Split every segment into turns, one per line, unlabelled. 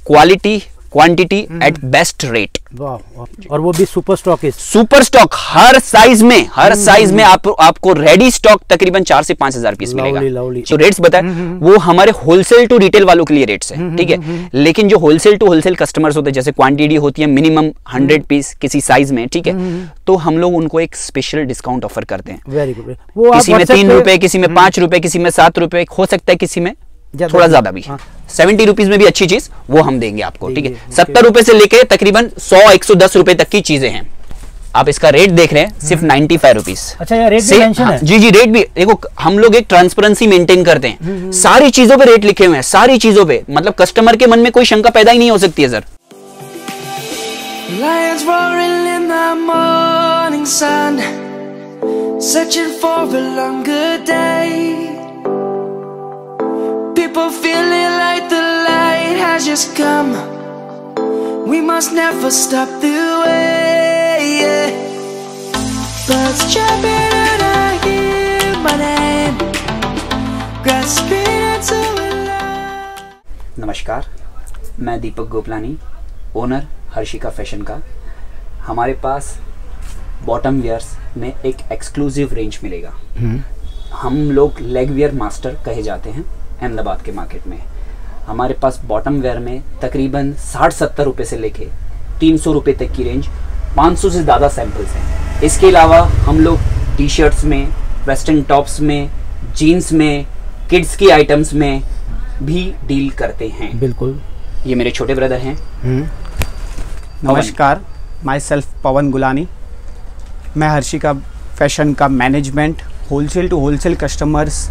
Quality quantity at best rate.
और वो भी सुपर स्टॉक है।
सुपर स्टॉक हर साइज में आपको रेडी स्टॉक तकरीबन 4 से 5 हजार पीस मिलेगा। जो रेट्स बताए वो हमारे होलसेल टू रिटेल वालों के लिए रेट्स है, ठीक है। लेकिन जो होलसेल टू होलसेल कस्टमर्स होते हैं, जैसे क्वांटिटी होती है मिनिमम 100 पीस किसी साइज में, ठीक है, तो हम लोग उनको एक स्पेशल डिस्काउंट ऑफर करते हैं।
Very good.
किसी में 3 रुपए, किसी में 5 रुपए, किसी में 7 रुपए, हो सकता है किसी में थोड़ा ज्यादा भी। 70 रुपीज में भी अच्छी चीज वो हम देंगे आपको, ठीक है। 70 रुपए से लेके तकरीबन 100-110 रुपए तक की चीजें हैं। आप इसका रेट देख रहे हैं सिर्फ 95 रुपीज।
अच्छा, ये रेट भी मेंशन है?
जी रेट भी देखो, हम लोग एक ट्रांसपेरेंसी मेंटेन करते हैं। सारी चीजों पे रेट लिखे हुए हैं, सारी चीजों पे, मतलब कस्टमर के मन में कोई शंका पैदा ही नहीं हो सकती है sir.
Lions roaring in the morning sun, searching for a longer day. People feeling like the light has just come. We must never stop the way, yeah. Birds jumping and I hear my name, grasping into a light.
नमस्कार, मैं दीपक Gopalani, owner Harshika fashion का। हमारे पास bottom wears में एक exclusive range मिलेगा। हम लोग leg where master कहे जाते हैं अहमदाबाद के मार्केट में। हमारे पास बॉटम वेयर में तकरीबन 60-70 रुपए से लेके 300 रुपए तक की रेंज, 500 से ज़्यादा सैंपल्स हैं। इसके अलावा हम लोग टी शर्ट्स में, वेस्टर्न टॉप्स में, जीन्स में, किड्स की आइटम्स में भी डील करते हैं।
बिल्कुल।
ये मेरे छोटे ब्रदर हैं।
नमस्कार, माई सेल्फ पवन गुलानी। मैं हर्षिका फैशन का management, wholesale to wholesale customers,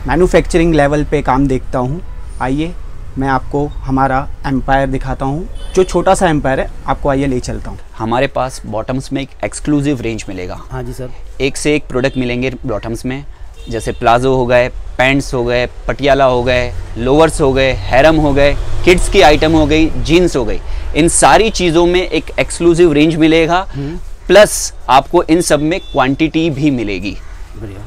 manufacturing level पे काम देखता हूँ। आइए मैं आपको हमारा एम्पायर दिखाता हूँ, जो छोटा सा एम्पायर है, आपको आइए ले चलता हूँ।
हमारे पास बॉटम्स में एक एक्सक्लूसिव रेंज मिलेगा।
हाँ जी सर।
एक से एक प्रोडक्ट मिलेंगे बॉटम्स में, जैसे प्लाजो हो गए, पैंट्स हो गए, पटियाला हो गए, लोअर्स हो गए, हैरम हो गए, किड्स की आइटम हो गई, जीन्स हो गई। इन सारी चीज़ों में एक एक्सक्लूसिव रेंज मिलेगा, प्लस आपको इन सब में क्वांटिटी भी मिलेगी।
बढ़िया।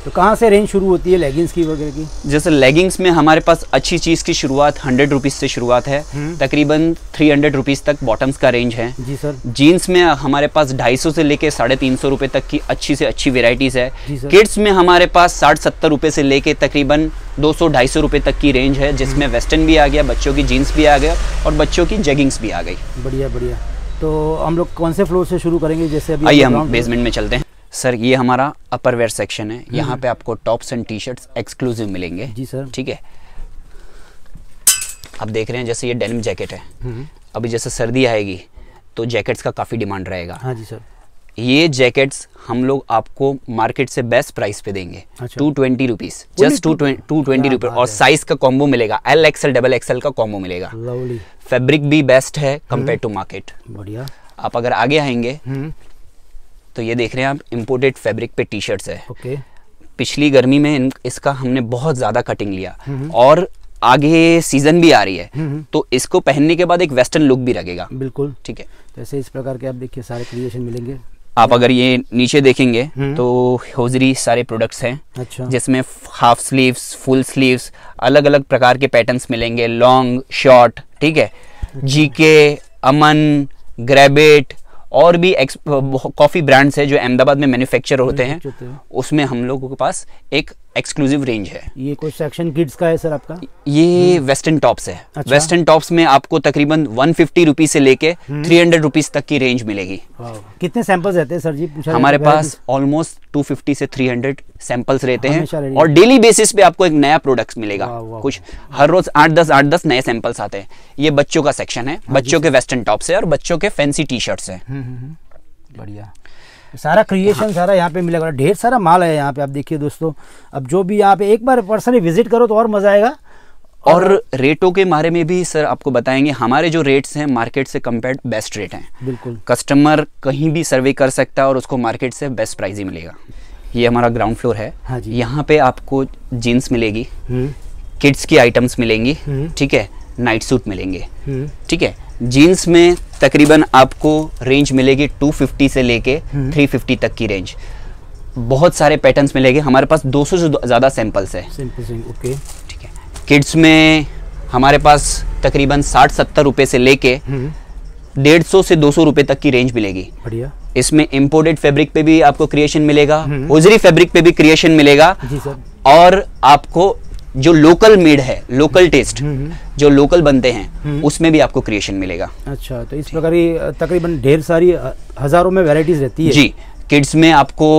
तो कहाँ से रेंज शुरू होती है लेगिंग्स की वगैरह की?
जैसे लेगिंग्स में हमारे पास अच्छी चीज़ की शुरुआत 100 रुपीज़ से शुरुआत है, तकरीबन 300 रुपीज़ तक बॉटम्स का रेंज है। जी सर। जीन्स में हमारे पास 250 से लेके 350 रुपये तक की अच्छी से अच्छी वेराइटीज़ है। किड्स में हमारे पास 60-70 रुपये से लेके तकरीबन 200-250 रुपये तक की रेंज है, जिसमें वेस्टर्न भी आ गया, बच्चों की जीन्स भी आ गया और बच्चों की जेगिंग्स भी आ गई।
बढ़िया बढ़िया। तो हम लोग कौन से फ्लोर से शुरू करेंगे? जैसे अभी
आइए हम बेसमेंट में चलते हैं। सर ये हमारा अपर वेयर सेक्शन है। यहाँ पे आपको tops and T shirts exclusive मिलेंगे। जी सर। ठीक है, आप देख रहे हैं जैसे ये डेनिम जैकेट है। अभी जैसे सर्दी आएगी तो जैकेट्स का काफ़ी डिमांड रहेगा। हाँ जी सर। ये जैकेट्स हम लोग आपको मार्केट से बेस्ट प्राइस पे देंगे। 220 रुपीज़, जस्ट 220 रुपये। और साइज का कॉम्बो मिलेगा, LXL XXL का कॉम्बो मिलेगा। फैब्रिक भी बेस्ट है कंपेयर टू मार्केट। बढ़िया। आप अगर आगे आएंगे तो ये देख रहे हैं आप, इम्पोर्टेड फैब्रिक पे टी शर्ट्स है। ओके। पिछली गर्मी में इसका हमने बहुत ज़्यादा कटिंग लिया और आगे सीजन भी आ रही है, तो इसको पहनने के बाद एक वेस्टर्न लुक भी लगेगा। बिल्कुल। ठीक है।
जैसे इस प्रकार के आप देखिए सारे क्रिएशन मिलेंगे।
आप अगर ये नीचे देखेंगे तो होजरी सारे प्रोडक्ट्स हैं। अच्छा। जिसमें हाफ स्लीव्स, फुल स्लीव्स, अलग अलग प्रकार के पैटर्न्स मिलेंगे, लॉन्ग, शॉर्ट। ठीक है। जीके, अमन, ग्रेबिट और भी कॉफ़ी ब्रांड्स है जो अहमदाबाद में मैन्युफैक्चर होते हैं, उसमें हम लोगों के पास एक एक्सक्लूसिव रेंज है। ये कोई सेक्शन किड्स का है सर आपका? ये वेस्टर्न टॉप्स है। अच्छा। वेस्टर्न टॉप्स में आपको तकरीबन 150 रुपीज से लेके 300 रुपीज तक की रेंज मिलेगी।
कितने सैंपल्स रहते हैं सर जी?
हमारे पास ऑलमोस्ट 250 से 300 सैंपल्स रहते हैं और डेली बेसिस पे आपको एक नया प्रोडक्ट मिलेगा। कुछ हर रोज 8-10 नए सैंपल्स आते हैं। ये बच्चों का सेक्शन है, बच्चों के वेस्टर्न टॉप्स है और बच्चों के फैंसी टी शर्ट्स है।
बढ़िया। सारा क्रिएशन सारा यहाँ पे मिलेगा, ढेर सारा माल है यहाँ पे। आप देखिए दोस्तों, अब जो भी यहाँ पे एक बार पर्सनली विजिट करो तो और मजा आएगा।
और रेटों के बारे में भी सर आपको बताएंगे। हमारे जो रेट्स हैं मार्केट से कंपेयर्ड बेस्ट रेट हैं। बिल्कुल। कस्टमर कहीं भी सर्वे कर सकता है और उसको मार्केट से बेस्ट प्राइस ही मिलेगा। ये हमारा ग्राउंड फ्लोर है। हाँ जी। यहाँ पे आपको जीन्स मिलेगी, किड्स की आइटम्स मिलेंगी। ठीक है। नाइट सूट मिलेंगे। ठीक है। जीन्स में तकरीबन आपको रेंज मिलेगी 250 से लेके 350 तक की रेंज। बहुत सारे पैटर्न्स मिलेंगे। हमारे पास 200 से ज़्यादा सैंपल्स है। ओके। ठीक है। किड्स में हमारे पास तकरीबन 60-70 रुपए से लेके 150 से 200 रुपए तक की रेंज मिलेगी।
बढ़िया।
इसमें इंपोर्टेड फैब्रिक पे भी आपको क्रिएशन मिलेगा, होजरी फैब्रिक पे भी क्रिएशन मिलेगा
जी सर।
और आपको जो लोकल मेड है, लोकल टेस्ट जो लोकल बनते हैं उसमें भी आपको क्रिएशन मिलेगा।
अच्छा, तो इस प्रकार तकरीबन ढेर सारी हजारों में वैरायटीज रहती है
जी। किड्स में आपको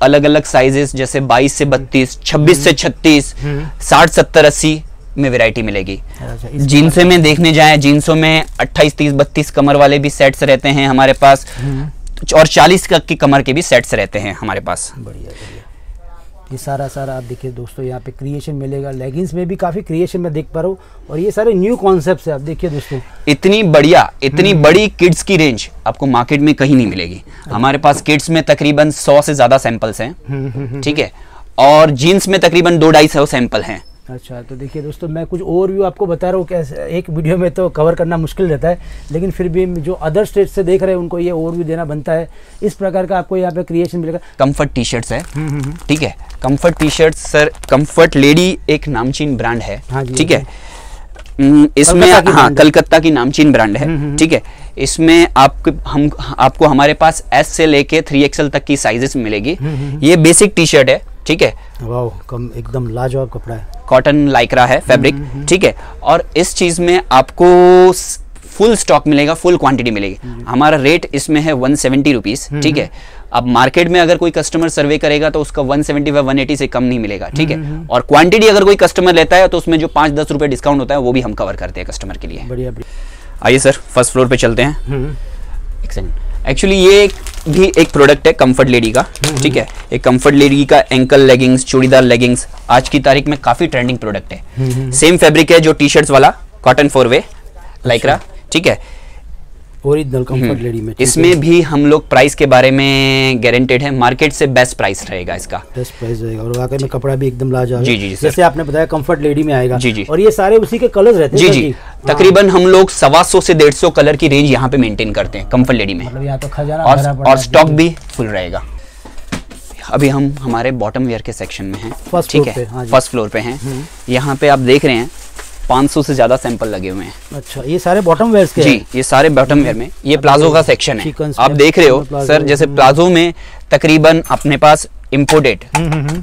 अलग अलग साइजेस जैसे 22 से 32, 26 से 36, 60, 70, 80 में वैरायटी मिलेगी।
अच्छा,
जीन्स में देखने जाएं, जीन्सों में 28, 30, 32 कमर वाले भी सेट्स रहते हैं हमारे पास और 40 की कमर के भी सेट्स रहते हैं हमारे पास।
बढ़िया बढ़िया। ये सारा आप देखिए दोस्तों, यहाँ पे क्रिएशन मिलेगा। लेगिंग्स में भी काफ़ी क्रिएशन मैं देख पा रहा हूँ और ये सारे न्यू कॉन्सेप्ट्स है। आप देखिए दोस्तों, इतनी
बड़ी किड्स की रेंज आपको मार्केट में कहीं नहीं मिलेगी। हमारे पास किड्स में तकरीबन 100 से ज़्यादा सैंपल्स हैं, ठीक है, और जीन्स में तकरीबन 200-250 सैंपल हैं।
अच्छा, तो देखिए दोस्तों, मैं कुछ ओवरव्यू आपको बता रहा हूँ, कैसे एक वीडियो में तो कवर करना मुश्किल रहता है, लेकिन फिर भी जो अदर स्टेट से देख रहे हैं उनको ये ओवरव्यू देना बनता है। इस प्रकार का आपको यहाँ पे क्रिएशन मिलेगा।
कंफर्ट टी शर्ट्स है, ठीक है, comfort T shirt sir, comfort lady एक नामचीन ब्रांड है, ठीक है, इसमें हाँ कलकत्ता की नामचीन ब्रांड है, ठीक है। इसमें आपको हमारे पास S से लेके 3XL तक की साइजेस मिलेगी। ये बेसिक टी शर्ट है, ठीक है,
वाओ, कम एकदम लाजवाब कपड़ा है,
कॉटन लाइक्रा है फैब्रिक, ठीक है। और इस चीज में आपको फुल स्टॉक मिलेगा, फुल क्वांटिटी मिलेगी। हमारा रेट इसमें है 170 रुपीज, ठीक है। अब मार्केट में अगर कोई कस्टमर सर्वे करेगा तो उसका 175-180 से कम नहीं मिलेगा, ठीक है। और क्वांटिटी अगर कोई कस्टमर लेता है तो उसमें जो 5-10 रुपए डिस्काउंट होता है वो भी हम कवर करते हैं कस्टमर के लिए।
बढ़िया।
आइए सर, फर्स्ट फ्लोर पे चलते हैं। एक्चुअली ये भी एक प्रोडक्ट है कंफर्ट लेडी का, ठीक है। एक कंफर्ट लेडी का एंकल लेगिंग्स, चूड़ीदार लेगिंग्स आज की तारीख में काफी ट्रेंडिंग प्रोडक्ट है। सेम फैब्रिक है जो टी शर्ट्स वाला, कॉटन 4-वे लाइक्रा, ठीक है,
ओरिजिनल कंफर्ट लेडी में।
इसमें भी हम लोग प्राइस के बारे में गारंटेड है, मार्केट से बेस्ट प्राइस रहेगा इसका,
बेस्ट प्राइस रहेगा। और वाकई में कपड़ा भी एकदम लाजवाब।
जी जी,
जैसे आपने बताया कंफर्ट लेडी में आएगा।
जी जी।
और ये सारे उसी के कलर्स रहते हैं।
जी जी, तकरीबन हम लोग 125 से 150 कलर की रेंज यहाँ पे मेंटेन करते हैं कंफर्ट लेडी में।
मतलब यहाँ तो खजाना
और स्टॉक भी फुल रहेगा। अभी हम हमारे बॉटम वेयर के सेक्शन में हैं, ठीक है, फर्स्ट फ्लोर पे हैं। यहाँ पे आप देख रहे हैं 500 से ज्यादा सैंपल लगे हुए हैं।
अच्छा, ये सारे बॉटम वेयर्स के?
जी, ये सारे बॉटम वेयर में। ये प्लाजो का सेक्शन है, आप देख रहे हो सर। जैसे प्लाजो में तकरीबन अपने पास इम्पोर्टेड,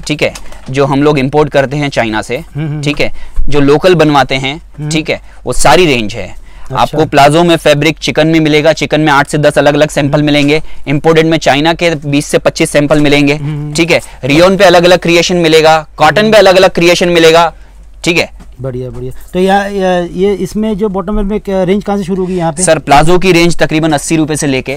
ठीक है, जो हम लोग इंपोर्ट करते हैं चाइना से, ठीक है, जो लोकल बनवाते हैं, ठीक है, वो सारी रेंज है। आपको प्लाजो में फैब्रिक चिकन में मिलेगा, चिकन में 8 से 10 अलग अलग सैंपल मिलेंगे। इंपोर्टेड में चाइना के 20 से 25 सैंपल मिलेंगे, ठीक है। रियोन पे अलग अलग क्रिएशन मिलेगा, कॉटन पे अलग अलग क्रिएशन मिलेगा, ठीक है।
बढ़िया बढ़िया। तो ये इसमें जो बॉटम वेयर में रेंज कहाँ से शुरू होगी यहाँ पे?
सर प्लाजो की रेंज तकरीबन 80 रुपए से लेके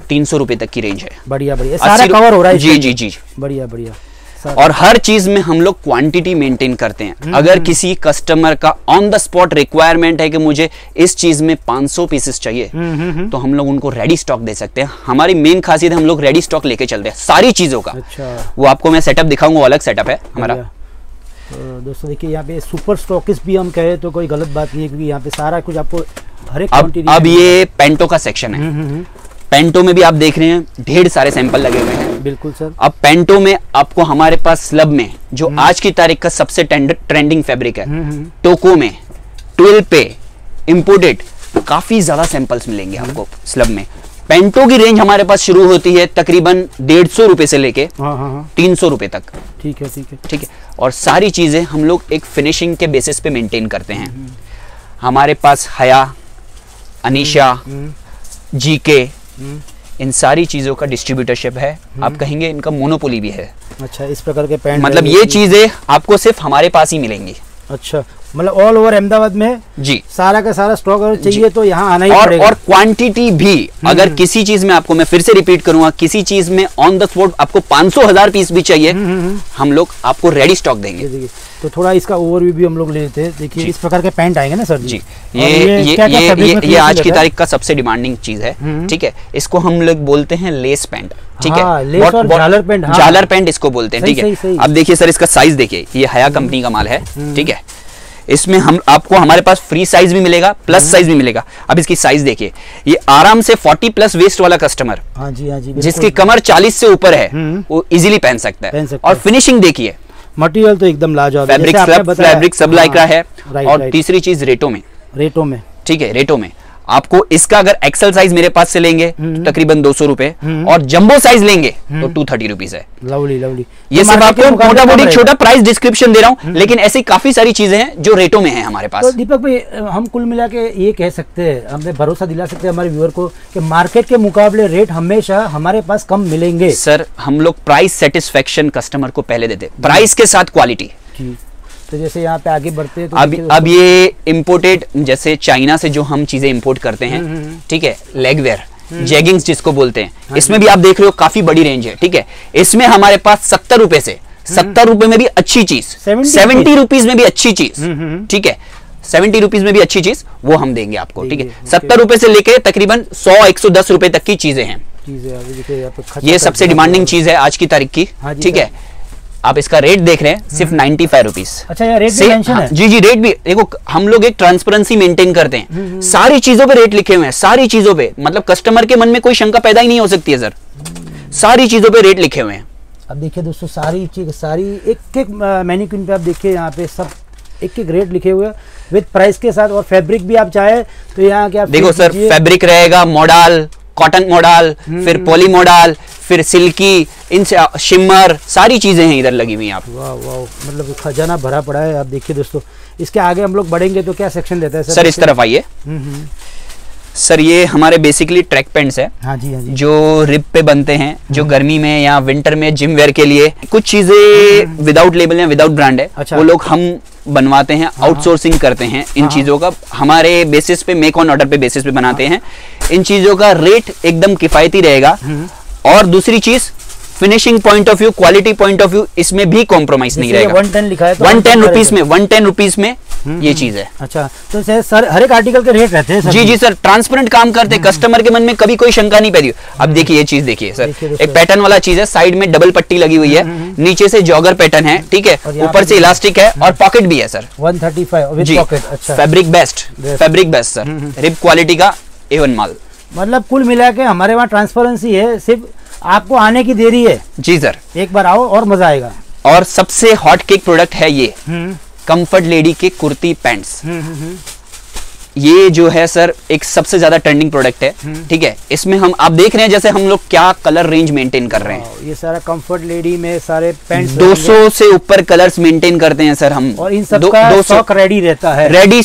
300 रुपए तक की रेंज है।
बढ़िया बढ़िया, सारा कवर हो रहा है।
जी जी जी,
बढ़िया बढ़िया।
और हर चीज में हम लोग क्वांटिटी मेंटेन करते हैं। अगर किसी कस्टमर का ऑन द स्पॉट रिक्वायरमेंट है कि मुझे इस चीज में 500 पीसेस चाहिए, तो हम लोग उनको रेडी स्टॉक दे सकते हैं। हमारी मेन खासियत है हम लोग रेडी स्टॉक लेके चलते हैं सारी चीजों का।
अच्छा,
वो आपको मैं सेटअप दिखाऊंगा, अलग सेटअप है हमारा।
तो दोस्तों देखिए, यहाँ पे सुपर स्टॉकिस्ट भी हम कहे तो कोई गलत बात नहीं है, क्योंकि यहाँ पे सारा कुछ आपको हर एक क्वांटिटी।
अब ये पेंटो का सेक्शन है। पेंटो में भी आप देख रहे हैं ढेर सारे सैंपल लगे हुए हैं।
बिल्कुल सर।
अब पेंटो में आपको हमारे पास स्लब में जो आज की तारीख का सबसे ट्रेंडिंग फैब्रिक है, टोको में 12 पे इंपोर्टेड काफी ज्यादा सैंपल्स मिलेंगे आपको स्लब में। पेंटो की रेंज हमारे पास शुरू होती है तकरीबन 150 रुपए से लेके 300 रुपए तक।
ठीक है ठीक है
ठीक है। और सारी चीजें हम लोग एक फिनिशिंग के बेसिस पे मेंटेन करते हैं। हमारे पास हया, अनीशा, जीके, इन सारी चीजों का डिस्ट्रीब्यूटरशिप है। आप कहेंगे इनका मोनोपोली भी है।
अच्छा, इस प्रकार के पैंट,
मतलब ये चीजें आपको सिर्फ हमारे पास ही मिलेंगी।
अच्छा, मतलब ऑल ओवर अहमदाबाद में
जी
सारा का सारा स्टॉक अगर चाहिए तो यहाँ आना ही पड़ेगा।
और क्वांटिटी भी अगर किसी चीज में आपको, मैं फिर से रिपीट करूंगा, किसी चीज में ऑन द स्पॉट आपको 500,000 पीस भी चाहिए, हम लोग आपको रेडी स्टॉक देंगे।
तो थोड़ा इसका ओवरव्यू भी हम लोग लेते हैं। देखिए इस प्रकार के पैंट आएंगे ना सर जी।
ये आज की तारीख का सबसे डिमांडिंग चीज है। ठीक है, इसको हम लोग बोलते हैं लेस पैंट। ठीक है,
लेस और झालर पैंट।
झालर पैंट इसको बोलते हैं। ठीक है, अब देखिए सर, इसका साइज देखिए, ये हया कंपनी का माल है। ठीक है, इसमें हम आपको हमारे पास फ्री साइज भी मिलेगा, प्लस साइज भी मिलेगा। अब इसकी साइज देखिए, ये आराम से 40 प्लस वेस्ट वाला कस्टमर,
हाँ जी,
जिसकी कमर 40 से ऊपर है, वो इजीली पहन सकता है। और फिनिशिंग देखिए,
मटेरियल तो एकदम लाजवाब,
फैब्रिक सब लाइक्रा है। और तीसरी चीज रेटों में, ठीक है, रेटों में आपको इसका अगर एक्सल साइज मेरे पास से लेंगे तो तकरीबन 200 रुपए, और जंबो साइज लेंगे तो 230 रुपीज है।
Lovely lovely.
ये सिर्फ आपको मोटा मोटी छोटा प्राइस डिस्क्रिप्शन दे रहा हूँ, लेकिन ऐसी काफी सारी चीजें हैं जो रेटों में है हमारे पास।
तो दीपक भाई, हम कुल मिला के ये कह सकते हैं, हमने भरोसा दिला सकते हैं हमारे व्यूअर को कि मार्केट के मुकाबले रेट हमेशा हमारे पास कम मिलेंगे।
सर, हम लोग प्राइस सेटिस्फेक्शन कस्टमर को पहले देते हैं, प्राइस के साथ क्वालिटी।
तो जैसे यहाँ पे आगे बढ़ते हैं तो
अब ये इम्पोर्टेड, जैसे चाइना से जो हम चीजें इंपोर्ट करते हैं, ठीक है, लेग वेयर, जेगिंग्स जिसको बोलते हैं, इसमें भी आप देख रहे हो काफी बड़ी रेंज है, ठीक है। इसमें हमारे पास 70 रुपए से 70 रुपए में भी अच्छी चीज, 70 रुपीज में भी अच्छी चीज, ठीक है, 70 रुपीज में भी अच्छी चीज वो हम देंगे आपको, ठीक है। 70 रुपए से लेके तकरीबन 100-110 रुपए तक की चीजें हैं। ये सबसे डिमांडिंग चीज है आज की तारीख की, ठीक है। आप इसका रेट देख रहे हैं सिर्फ 95 रुपीज।
अच्छा, ये रेट भी मेंशन है?
जी, रेट भी देखो, हम लोग एक ट्रांसपेरेंसी मेंटेन करते हैं, सारी चीजों पे रेट लिखे हुए हैं, सारी चीजों पे, मतलब कस्टमर के मन में कोई शंका पैदा ही नहीं हो सकती है सर, सारी चीजों पे रेट लिखे हुए हैं।
अब देखिए दोस्तों, सारी चीज, सारी एक मैनीक्विन पे आप देखिए, यहाँ पे सब एक रेट लिखे हुए विद प्राइस के साथ, और फैब्रिक भी आप चाहे तो यहाँ क्या
देखो सर, फैब्रिक रहेगा मॉडल, कॉटन मॉडल, फिर पॉली मॉडल, फिर सिल्की, इन शिमर, सारी चीजें हैं इधर लगी हुई हैं। आप
वाह वाह, मतलब खजाना भरा पड़ा है। आप देखिए दोस्तों, इसके आगे हम लोग बढ़ेंगे तो क्या सेक्शन देता है
सर? इस तरफ आइए सर, ये हमारे बेसिकली ट्रैक पैंट्स है।
हाँ जी, हाँ जी।
जो रिब पे बनते हैं, जो गर्मी में या विंटर में जिम वेयर के लिए, कुछ चीजें विदाउट लेबल या विदाउट ब्रांड है। अच्छा। वो लोग हम बनवाते हैं, आउटसोर्सिंग करते हैं इन चीजों का, हमारे बेसिस पे, मेक ऑन ऑर्डर पे बेसिस पे बनाते हैं। इन चीजों का रेट एकदम किफायती रहेगा, और दूसरी चीज finishing point of view, quality point of view, इसमें भी कॉम्प्रोमाइज नहीं रहेगा।
110 लिखा है तो
110 रुपीज में, 110 रुपीज में ये चीज है।
अच्छा, तो सर हर एक आर्टिकल के रेट रहते हैं?
जी सर, ट्रांसपेरेंट काम करते हैं, कस्टमर के मन में कभी कोई शंका नहीं पैदी। अब देखिए ये चीज देखिए सर, एक पैटर्न वाला चीज है, साइड में डबल पट्टी लगी हुई है, नीचे से जॉगर पैटर्न है, ठीक है, ऊपर से इलास्टिक है, और पॉकेट भी है सर।
135 with pocket. अच्छा,
fabric best sir, rib quality का A1 माल।
मतलब कुल मिला के हमारे वहाँ ट्रांसपेरेंसी है, सिर्फ आपको आने की देरी है।
जी सर,
एक बार आओ और मजा आएगा।
और सबसे हॉट केक प्रोडक्ट है ये कंफर्ट लेडी के कुर्ती पैंट्स। ये जो है सर एक सबसे ज्यादा ट्रेंडिंग प्रोडक्ट है, ठीक है। इसमें हम, आप देख रहे हैं जैसे हम लोग क्या कलर रेंज मेंटेन कर रहे हैं।
ये सारा कंफर्ट लेडी में सारे पैंट्स
200 से ऊपर कलर्स मेंटेन करते हैं सर हम,
और इन सब का स्टॉक रेडी रहता है।
Ready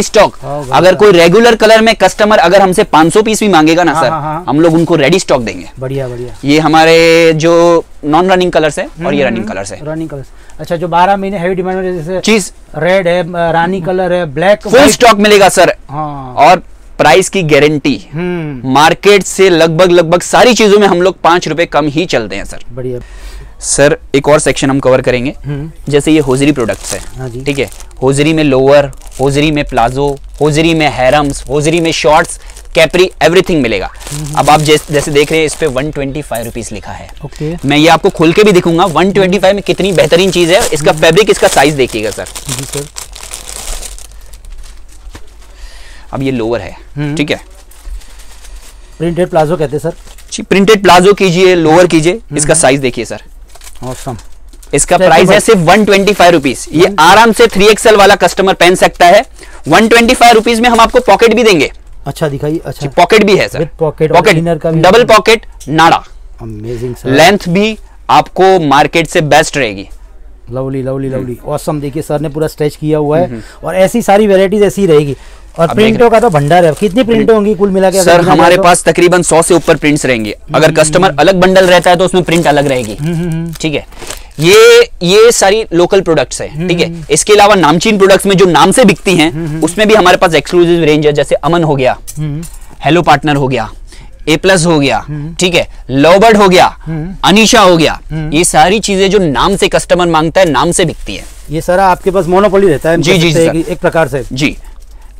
stock. अगर कोई रेगुलर कलर में कस्टमर अगर हमसे 500 पीस भी मांगेगा ना सर, हम लोग उनको रेडी स्टॉक देंगे।
बढ़िया बढ़िया।
ये हमारे जो नॉन रनिंग कलर्स है और ये रनिंग कलर्स है।
रनिंग कलर्स, अच्छा, जो 12 महीने हैवी डिमांड में, जैसे चीज रेड है, रानी कलर है, ब्लैक,
फुल स्टॉक मिलेगा सर। हाँ। और प्राइस की गारंटी, मार्केट से लगभग सारी चीजों में हम लोग 5 रुपए कम ही चलते हैं सर।
बढ़िया
सर। एक और सेक्शन हम कवर करेंगे, जैसे ये होजरी प्रोडक्ट्स है, ठीक है। होजरी में लोअर, होजरी में प्लाजो, होजरी में हैरम्स, होजरी में शॉर्ट्स, कैपरी, एवरीथिंग मिलेगा। अब आप जैसे देख रहे हैं, इस पे 125 रुपीज लिखा है। मैं ये आपको खोल के भी दिखूंगा 125 में कितनी बेहतरीन चीज है। इसका फैब्रिक, इसका साइज देखिएगा सर।
जी सर।
अब ये लोअर है, ठीक है,
प्रिंटेड प्लाजो कहते हैं सर
जी। प्रिंटेड प्लाजो कीजिए, लोअर कीजिए, इसका साइज देखिए सर।
ऑसम।
इसका प्राइस है सिर्फ 125 रुपीज। ये आराम से 3XL वाला कस्टमर पहन सकता है। 125 रुपीज में हम आपको पॉकेट भी देंगे।
अच्छा, दिखाइए। अच्छा,
पॉकेट भी है सर,
पॉकेट
डबल पॉकेट, नाड़ा।
Amazing sir.
लेंथ भी आपको मार्केट से बेस्ट रहेगी।
Lovely lovely lovely, awesome. देखिए सर ने पूरा स्ट्रेच किया हुआ है, और ऐसी सारी वेराइटीज ऐसी रहेगी। और प्रिंटों का तो भंडार है। कितनी प्रिंटें होंगी कुल मिला के
सर? हमारे पास तकरीबन 100 से ऊपर प्रिंट्स रहेंगे। अगर कस्टमर अलग बंडल रहता है तो उसमें प्रिंट अलग रहेगी, ठीक है। ये सारी लोकल प्रोडक्ट्स है, ठीक है। इसके अलावा नामचीन प्रोडक्ट्स में जो नाम से बिकती हैं, उसमें भी हमारे पास एक्सक्लूसिव रेंज है। जैसे अमन हो गया, हेलो पार्टनर हो गया, A+ हो गया, ठीक है, लवबर्ड हो गया, अनीशा हो गया। ये सारी चीजें जो नाम से कस्टमर मांगता है, नाम से बिकती है।
ये सारा आपके पास मोनोपोली रहता है?
जी जी,
एक प्रकार से।
जी,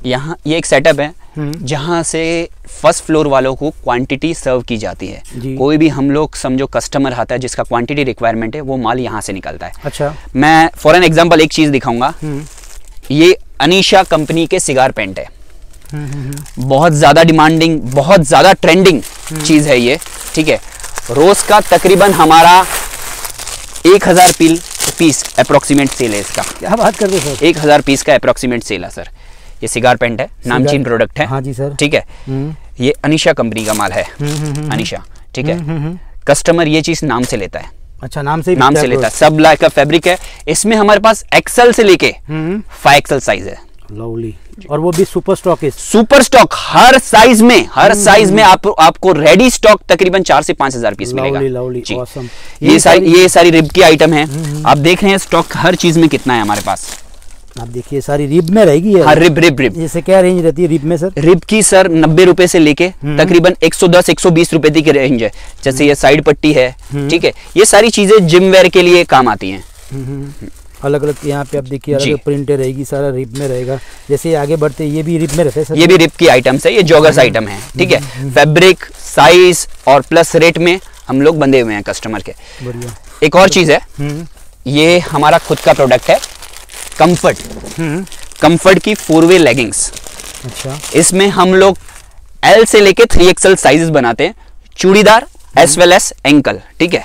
यहाँ ये एक सेटअप है जहाँ से फर्स्ट फ्लोर वालों को क्वांटिटी सर्व की जाती है। कोई भी हम लोग समझो कस्टमर आता है जिसका क्वांटिटी रिक्वायरमेंट है, वो माल यहाँ से निकलता है।
अच्छा, मैं
फॉर एन एग्जांपल एक चीज दिखाऊंगा। ये अनीशा कंपनी के सिगार पेंट है। बहुत ज्यादा डिमांडिंग, बहुत ज्यादा ट्रेंडिंग चीज है ये, ठीक है। रोज का तकरीबन हमारा 1000 पील पीस अप्रोक्सीमेट सेल है इसका।
क्या बात करते सर,
1000 पीस का अप्रोक्सीमेट सेल है सर। ये सिगार पेंट है, नामचीन प्रोडक्ट है।
हाँ जी सर।
ठीक है, ये अनीशा कंपनी का माल है, अनीशा। ठीक है, कस्टमर ये चीज नाम से लेता है।
अच्छा, नाम से
लेता है। सब लाइक का फैब्रिक है। इसमें हमारे पास एक्सेल से लेके 5XL साइज है।
लवली, और वो भी सुपर स्टॉक है।
सुपर स्टॉक हर साइज में आपको रेडी स्टॉक तकरीबन 4 से 5000 पीस मिलेगा।
Lovely, awesome.
ये सारी रिब की आइटम है। आप देख रहे हैं स्टॉक हर चीज में कितना है हमारे पास।
आप देखिए सारी रिब में रहेगी।
हाँ, रिब।
जैसे क्या रेंज रहती है रिब में सर?
रिब की सर 90 रुपए से लेके तकरीबन 110-120 रुपए तक की रेंज है। जैसे ये साइड पट्टी है। ठीक है, ये सारी चीजें जिम वेयर के लिए काम आती हैं।
अलग अलग यहाँ पे आप देखिए अलग प्रिंट रहेगी, सारा रिब में रहेगा। जैसे आगे बढ़ते ये भी रिब में रहता है सर?
ये भी रिब की आइटम्स है, ये जॉगर्स आइटम है। ठीक है, फैब्रिक, साइज और प्लस रेट में हम लोग बंधे हुए हैं कस्टमर के।
बढ़िया।
एक और चीज है, ये हमारा खुद का प्रोडक्ट है, कंफर्ट। कंफर्ट की 4-वे लेगिंग्स। अच्छा, इसमें हम लोग L से लेके 3XL साइजेस बनाते हैं, churidar as well as ankle. ठीक है।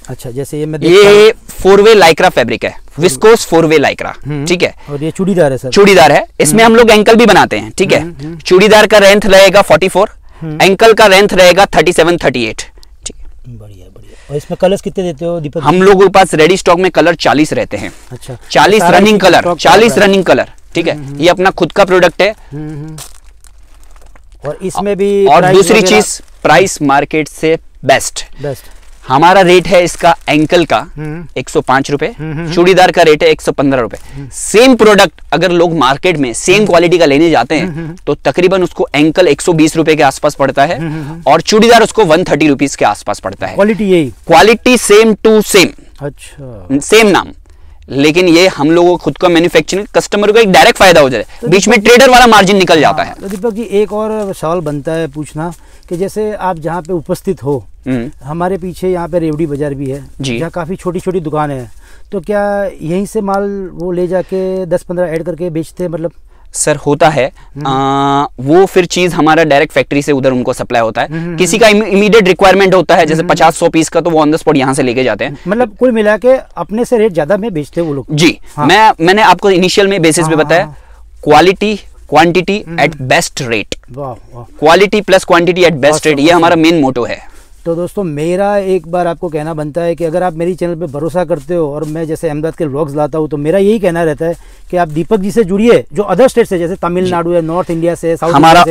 अच्छा, जैसे
ये 4-वे लाइक्रा फैब्रिक है, विस्कोस 4-वे लाइक्रा। ठीक है,
और ये चूड़ीदार है सर? चूड़ीदार
है। इसमें हम लोग एंकल भी बनाते हैं। ठीक है, चूड़ीदार का लेंथ रहेगा 44, एंकल का लेंथ रहेगा 37-38।
बढ़िया। और इसमें कलर्स कितने देते हो दीपक?
हम लोगों के पास रेडी स्टॉक में कलर 40 रहते हैं।
अच्छा,
40 रनिंग कलर, 40 रनिंग कलर। ठीक है, ये अपना खुद का प्रोडक्ट है।
और इसमें भी
और दूसरी चीज, प्राइस मार्केट से बेस्ट। हमारा रेट है इसका एंकल का 105 रुपए, चूड़ीदार का रेट है 115 रुपए। सेम प्रोडक्ट अगर लोग मार्केट में सेम क्वालिटी का लेने जाते हैं तो तकरीबन उसको एंकल 120 रुपए के आसपास पड़ता है और चूड़ीदार उसको 130 रुपीज के आसपास पड़ता है। Quality same to same. अच्छा, सेम नाम, लेकिन ये हम लोगों को खुद का मैन्युफैक्चरिंग, कस्टमर को एक डायरेक्ट फायदा हो जाए, तो बीच में ट्रेडर वाला मार्जिन निकल जाता है।
तो दीपक जी एक और सवाल बनता है पूछना कि जैसे आप जहाँ पे उपस्थित हो, हमारे पीछे यहाँ पे रेवड़ी बाजार भी है जहाँ काफी छोटी छोटी दुकानें हैं, तो क्या यहीं से माल वो ले जाके 10-15 ऐड करके बेचते हैं? मतलब
सर होता है वो फिर चीज हमारा डायरेक्ट फैक्ट्री से उधर उनको सप्लाई होता है। किसी का इमीडिएट रिक्वायरमेंट होता है जैसे 50-100 पीस का, तो वो ऑन द स्पॉट यहाँ से लेके जाते हैं।
मतलब कुल मिला के अपने से रेट ज्यादा में बेचते हैं वो लोग?
जी। हाँ। मैंने आपको इनिशियल में बेसिस पे बताया, quality quantity at best rate. Quality plus quantity at best rate, ये हमारा मेन मोटो है।
तो दोस्तों मेरा एक बार आपको कहना बनता है कि अगर आप मेरी चैनल पे भरोसा करते हो और मैं जैसे अहमदाबाद के व्लॉग्स लाता हूँ, तो मेरा यही कहना रहता है कि आप दीपक जी से जुड़िए, जो अदर स्टेट से जैसे तमिलनाडु है, नॉर्थ इंडिया से, साउथ
हमारा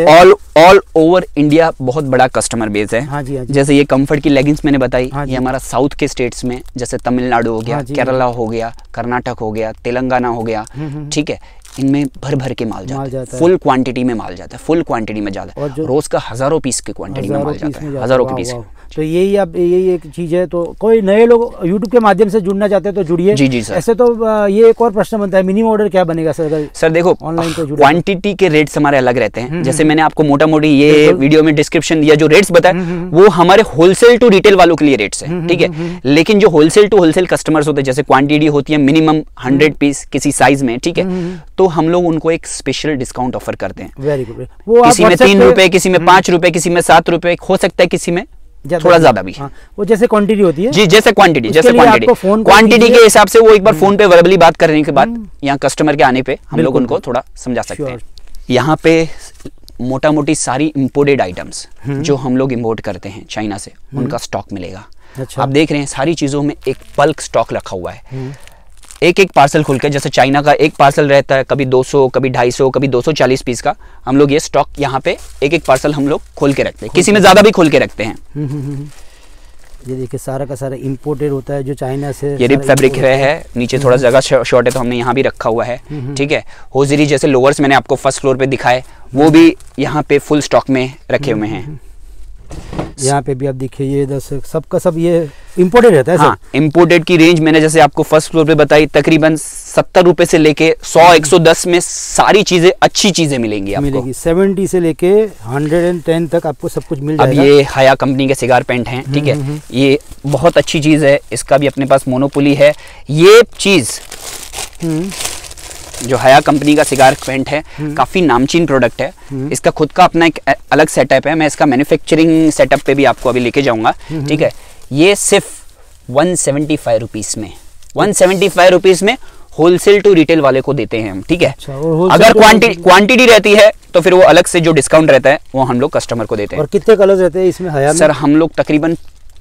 ऑल ओवर इंडिया बहुत बड़ा कस्टमर बेस है।
हाँ जी, हाँ जी।
जैसे ये कंफर्ट की लेगिंग्स मैंने बताई, ये हमारा साउथ के स्टेट्स में जैसे तमिलनाडु हो गया, केरला हो गया, कर्नाटक हो गया, तेलंगाना हो गया। ठीक है, इनमें भर भर के माल जाता है, फुल क्वांटिटी में माल जाता है, फुल क्वांटिटी में जाता है। रोज का हजारों पीस की क्वांटिटी में माल जाता है, हजारों के पीस।
तो यही अब यही एक चीज है। तो कोई नए लोग यूट्यूब के माध्यम से जुड़ना चाहते हैं तो जुड़िए।
जी सर।
ऐसे तो ये एक और प्रश्न बनता है, मिनिमम ऑर्डर क्या बनेगा सर? अगर
सर देखो ऑनलाइन तो क्वांटिटी के रेट्स हमारे अलग रहते हैं। जैसे मैंने आपको मोटा मोटी ये वीडियो में डिस्क्रिप्शन दिया, जो रेट्स बताए वो हमारे होलसेल टू रिटेल वालों के लिए रेट्स है। ठीक है, लेकिन जो होलसेल टू होलसेल कस्टमर्स होते हैं, जैसे क्वांटिटी होती है मिनिमम 100 पीस किसी साइज में, ठीक है, तो हम लोग उनको एक स्पेशल डिस्काउंट ऑफर करते हैं।
Very good.
किसी में 3 रुपए, किसी में 5 रुपए, किसी में 7 रुपए, हो सकता है किसी में थोड़ा ज्यादा भी।
हाँ, वो जैसे क्वांटिटी होती है
जी, जैसे क्वांटिटी क्वांटिटी के हिसाब से वो एक बार फोन पे वर्बली बात करने के बाद यहाँ कस्टमर के आने पे हम लोग उनको थोड़ा समझा सकते हैं। यहाँ पे मोटा मोटी सारी इम्पोर्टेड आइटम्स जो हम लोग इम्पोर्ट करते हैं चाइना से, उनका स्टॉक मिलेगा। अच्छा। आप देख रहे हैं सारी चीजों में एक बल्क स्टॉक रखा हुआ है। एक एक पार्सल खुल के, जैसे चाइना का एक पार्सल रहता है कभी 200, कभी 250, कभी 240 पीस का, हम लोग ये स्टॉक यहाँ पे एक एक पार्सल हम लोग खोल के रखते हैं, किसी में ज्यादा भी खोल के रखते हैं।
ये देखिए सारा का सारा इंपोर्टेड होता है जो चाइना से।
ये रिप फैब्रिक है, नीचे थोड़ा जगह शॉर्ट है तो हमने यहाँ भी रखा हुआ है। ठीक है, होजरी जैसे लोवर्स मैंने आपको फर्स्ट फ्लोर पे दिखाए, वो भी यहाँ पे फुल स्टॉक में रखे हुए हैं।
यहाँ पे भी आप देखिए ये सबका सब ये इम्पोर्टेड रहता है।
हाँ, इम्पोर्टेड की रेंज मैंने जैसे आपको फर्स्ट फ्लोर पे बताई, तकरीबन 70 रुपए से लेके 100-110 में सारी चीजें, अच्छी चीजें मिलेंगी आपको।
मिलेगी 70 से लेके 110 तक आपको सब कुछ मिल जाएगा।
अब ये हया कंपनी के सिगार पेंट हैं, ठीक है, ये बहुत अच्छी चीज है, इसका भी अपने पास मोनोपोली है। ये चीज जो हया कंपनी का सिगार पेंट है, काफी नामचीन प्रोडक्ट है। इसका खुद का अपना एक अलग सेटअप है, मैं इसका मैन्युफैक्चरिंग सेटअप पे भी आपको अभी लेके जाऊंगा। ठीक है, ये सिर्फ 175 रुपीज़ में, 175 रुपीज़ में होलसेल टू रिटेल वाले को देते हैं हम, ठीक है।
अच्छा,
अगर क्वांटिटी रहती है तो फिर वो अलग से जो डिस्काउंट रहता है वो हम लोग कस्टमर को देते हैं।
और कितने कलर रहते हैं इसमें हया में?
सर हम लोग तकरीबन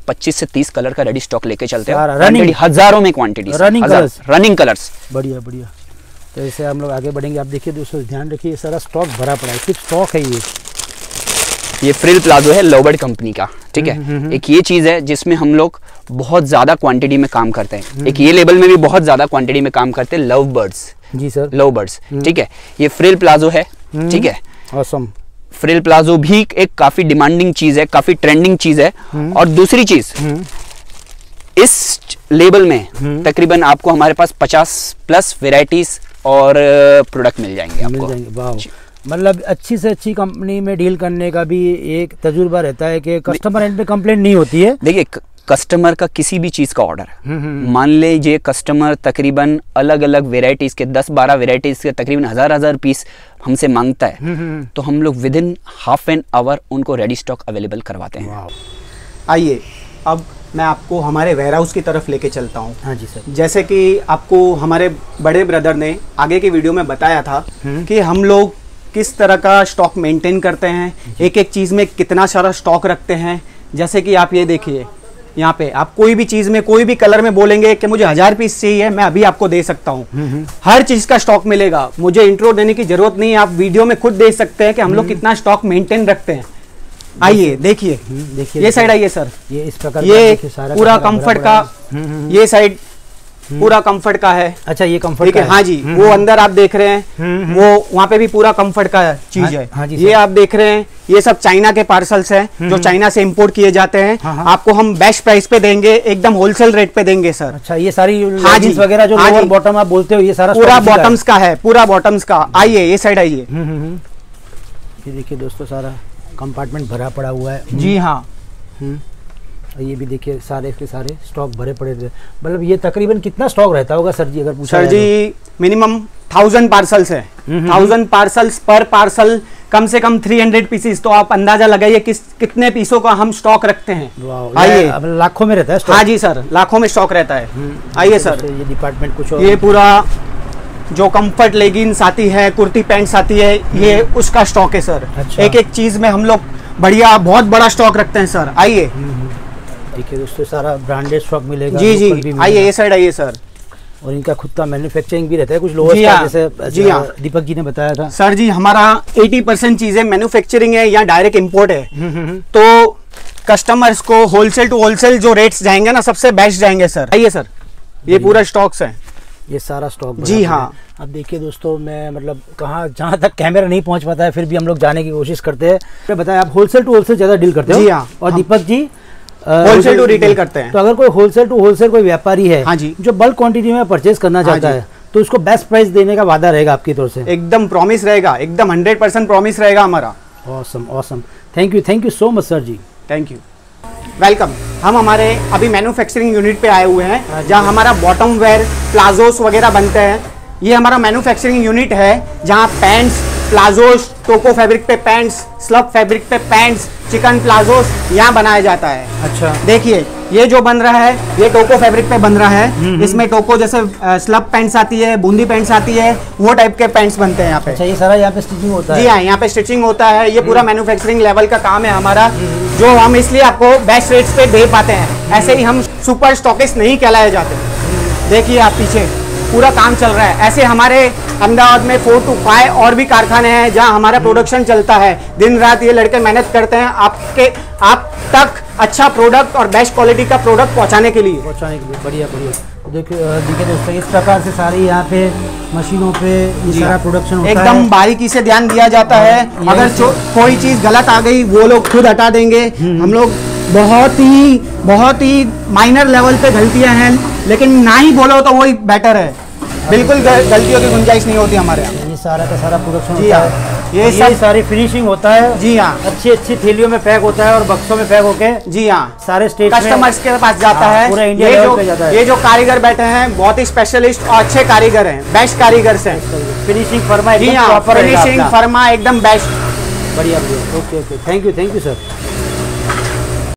25 से 30 कलर का रेडी स्टॉक लेके चलते हैं,
रनिंग
हजारों में क्वांटिटी, रनिंग कलर्स।
बढ़िया बढ़िया। तो ऐसे हम लोग आगे बढ़ेंगे। आप देखिए दोस्तों, ध्यान रखिए, सारा स्टॉक भरा पड़ा है, सिर्फ स्टॉक है ये
फ्रिल प्लाजो है लवबर्ड कंपनी का, ठीक है। एक ये चीज है जिसमें हम लोग बहुत ज्यादा क्वांटिटी में काम करते हैं। एक ये लेबल में भी बहुत ज्यादा क्वांटिटी में काम करते हैं, लव बर्ड्स।
जी सर,
लव बर्ड्स, ठीक है। ये फ्रिल प्लाजो है, ठीक है।
ऑसम।
फ्रिल प्लाजो भी एक काफी डिमांडिंग चीज है, काफी ट्रेंडिंग चीज है। और दूसरी चीज, इस लेबल में तकरीबन आपको हमारे पास 50+ वेराइटीज और प्रोडक्ट मिल जाएंगे आपको।
वाह, मतलब अच्छी से अच्छी कंपनी में डील करने का भी एक तजुर्बा रहता है कि कस्टमर एंड पे कंप्लेंट नहीं होती है।
देखिए, कस्टमर का किसी भी चीज का ऑर्डर, मान लीजिए कस्टमर तकरीबन अलग अलग वेराइटीज के 10-12 वेराइटीज के तकरीबन हजार पीस हमसे मांगता है, तो हम लोग with in half an hour उनको रेडी स्टॉक अवेलेबल करवाते हैं।
आइए अब मैं आपको हमारे वेयरहाउस की तरफ लेके चलता हूँ।
हाँ जी सर।
जैसे कि आपको हमारे बड़े ब्रदर ने आगे की वीडियो में बताया था कि हम लोग किस तरह का स्टॉक मेंटेन करते हैं, एक एक चीज़ में कितना सारा स्टॉक रखते हैं। जैसे कि आप ये देखिए, यहाँ पे आप कोई भी चीज़ में कोई भी कलर में बोलेंगे कि मुझे 1000 पीस चाहिए, मैं अभी आपको दे सकता हूँ। हर चीज़ का स्टॉक मिलेगा, मुझे इंट्रो देने की जरूरत नहीं है, आप वीडियो में खुद देख सकते हैं कि हम लोग कितना स्टॉक मेंटेन रखते हैं। आइए देखिए, ये साइड आइए सर,
ये इस प्रकार
ये पूरा कंफर्ट का, ये साइड पूरा कंफर्ट का है।
अच्छा, ये कंफर्ट
ठीक है। हाँ जी, वो अंदर आप देख रहे हैं, वो वहाँ पे भी पूरा कंफर्ट का चीज है।
हाँ जी,
ये आप देख रहे हैं, ये सब चाइना के पार्सल्स हैं जो चाइना से इंपोर्ट किए जाते हैं। आपको हम बेस्ट प्राइस पे देंगे, एकदम होलसेल रेट पे देंगे सर।
अच्छा, ये सारी लेगिंग्स वगैरह जो लोअर बॉटम आप बोलते हो, ये सारा
पूरा बॉटम्स का है, पूरा बॉटम्स का। आइए ये साइड आइए,
ये देखिए दोस्तों, सारा कंपार्टमेंट भरा पड़ा हुआ है।
जी हाँ।
ये भी देखिए, सारे के सारे स्टॉक भरे पड़े थे। मतलब ये तकरीबन कितना स्टॉक रहता होगा सर जी, अगर पूछा
सर जी? मिनिमम 1000 पार्सल्स है। 1000 पार्सल्स, पर पार्सल कम से कम 300 पीसेस। तो आप अंदाजा लगाइए कितने पीसों का हम स्टॉक रखते हैं। आइए,
लाखों में रहता है स्टॉक।
हाँ जी सर, लाखों में स्टॉक रहता है। आइए सर,
ये डिपार्टमेंट कुछ और,
ये पूरा जो कंफर्ट लेगिंग्स आती है, कुर्ती पैंट्स आती है, ये उसका स्टॉक है सर।
अच्छा।
एक एक चीज में हम लोग बढ़िया बहुत बड़ा स्टॉक रखते हैं सर। आइए
देखिए दोस्तों, सारा ब्रांडेड स्टॉक मिलेगा।
जी जी, आइए ये साइड आइए सर।
और इनका खुद का मैन्युफैक्चरिंग भी रहता है कुछ लोअर, जैसे
जी हाँ,
दीपक जी ने बताया था
सर जी। हमारा 80% चीजें मैन्युफैक्चरिंग है या डायरेक्ट इंपोर्ट है। तो कस्टमर्स को होलसेल टू होलसेल जो रेट्स जाएंगे ना, सबसे बेस्ट जाएंगे सर। आइए सर, ये पूरा स्टॉक्स है,
ये सारा स्टॉक।
जी हाँ।
अब देखिए दोस्तों, मैं मतलब कहाँ जहाँ तक कैमरा नहीं पहुँच पाता है, फिर भी हम लोग जाने की कोशिश करते हैं। बताया, आप होलसेल टू होलसेल ज्यादा डील करते हो?
जी हाँ।
और Deepak ji
wholesale to retail करते हैं।
तो अगर कोई होलसेल टू होलसेल कोई व्यापारी है,
हाँ जी,
जो बल्क क्वांटिटी में परचेज करना चाहता है, तो उसको बेस्ट प्राइस देने का वादा रहेगा आपकी तरफ से?
एकदम प्रॉमिस रहेगा, एकदम 100% प्रॉमिस रहेगा हमारा।
Awesome awesome, thank you so much sir ji.
Thank you, welcome. हम हमारे अभी मैन्युफैक्चरिंग यूनिट पे आए हुए हैं, जहां हमारा बॉटम वेयर, प्लाजोस वगैरह बनते हैं। ये हमारा मैन्युफैक्चरिंग यूनिट है, जहां पैंट्स, प्लाजोस, टोको फैब्रिक पे पैंट्स, स्लब फैब्रिक पे पैंट्स, चिकन प्लाजोस यहाँ बनाया जाता है।
अच्छा,
देखिए ये जो बन रहा है, ये टोको फैब्रिक पे बन रहा है। इसमें टोको जैसे स्लब पैंट्स आती है, बूंदी पैंट्स आती है, वो टाइप के पैंट्स बनते हैं यहाँ पे।
अच्छा, ये सारा यहाँ पे स्टिचिंग होता है?
जी हाँ, यहाँ पे स्टिचिंग होता है। ये पूरा मैन्युफैक्चरिंग लेवल का काम है हमारा, जो हम इसलिए आपको बेस्ट रेट्स पे दे पाते हैं। ऐसे ही हम सुपर स्टॉकिस्ट नहीं कहलाए जाते। देखिए आप पीछे पूरा काम चल रहा है। ऐसे हमारे अहमदाबाद में 4 to 5 और भी कारखाने हैं जहां हमारा प्रोडक्शन चलता है। दिन रात ये लड़के मेहनत करते हैं आप तक अच्छा प्रोडक्ट और बेस्ट क्वालिटी का प्रोडक्ट पहुंचाने के लिए।
बढ़िया बढ़िया। देखिए दोस्तों, इस प्रकार से सारी यहाँ पे मशीनों पे ये सारा प्रोडक्शन होता है।
एकदम बारीकी से ध्यान दिया जाता है। अगर कोई चीज़ गलत आ गई, वो लोग खुद हटा देंगे। हम लोग बहुत ही माइनर लेवल पे गलतियां हैं, लेकिन ना ही बोलो तो वही बेटर है। बिल्कुल गलतियों की गुंजाइश नहीं होती हमारे यहाँ।
ये सारा का सारा प्रोडक्शन
जी हाँ,
ये सब सारी फिनिशिंग होता है।
जी हाँ,
अच्छी थैलियों में पैक होता है और बक्सों में पैक होके जी हाँ सारे स्टेट
कस्टमर्स के पास जाता है।
पूरा इंडिया लेवल पे जाता है।
ये जो कारीगर बैठे हैं बहुत ही स्पेशलिस्ट और अच्छे कारीगर हैं, बेस्ट कारीगर हैं।
फिनिशिंग फर्मा,
जी हाँ, फिनिशिंग फर्मा एकदम बेस्ट।
बढ़िया। Okay, thank you sir.